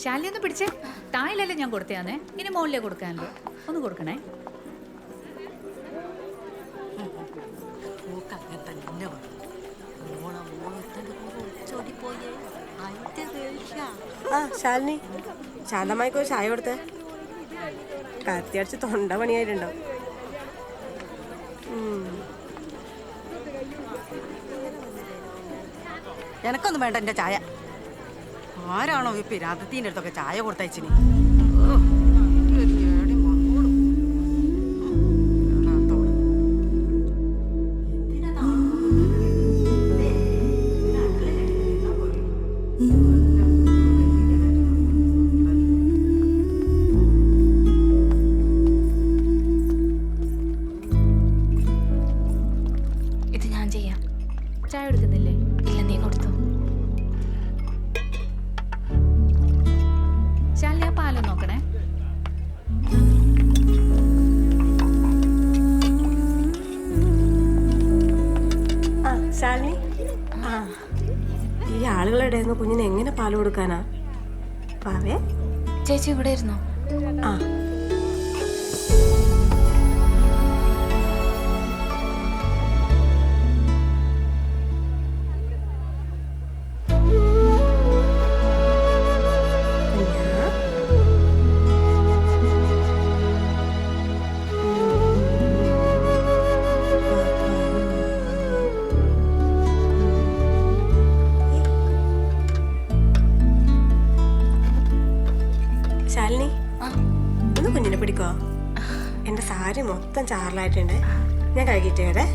ശാലിനി ഒന്ന് പിടിച്ചേ. തായിലല്ലേ ഞാൻ കൊടുത്തയാന്നേ, ഇനി മോളിലേ കൊടുക്കാനുള്ളൂ. ഒന്ന് കൊടുക്കണേ. ആ ശാലിനി, ശാന്തമായിക്കോ ചായ കൊടുത്തേ. കത്തിയടിച്ച് തൊണ്ട പണിയായിട്ടുണ്ടാവും. എനക്കൊന്നും വേണ്ട എൻ്റെ ചായ. ആരാണോ ഈ പിരാന്തത്തിൻ്റെ അടുത്തൊക്കെ ചായ കൊടുത്തയച്ചിന്? ഇത് ഞാൻ ചെയ്യാം. ചായ എടുക്കുന്നില്ലേ? ഇല്ല, നീ കൊടുത്തു. ശാലിനി, ആ പാലം നോക്കണേ. ആ ശാലിനി, ആ ഈ ആളുകളുടെ കുഞ്ഞിന് എങ്ങനെ പാല് കൊടുക്കാനാ? പാവേ ചേച്ചി ഇവിടെ ഇരുന്നോ? ആ ശാലിനി, ഒന്ന് കുഞ്ഞിനെ പിടിക്കോ? എന്റെ സാരി മൊത്തം ചാറലായിട്ടുണ്ട്, ഞാൻ കഴുകിയിട്ടേ.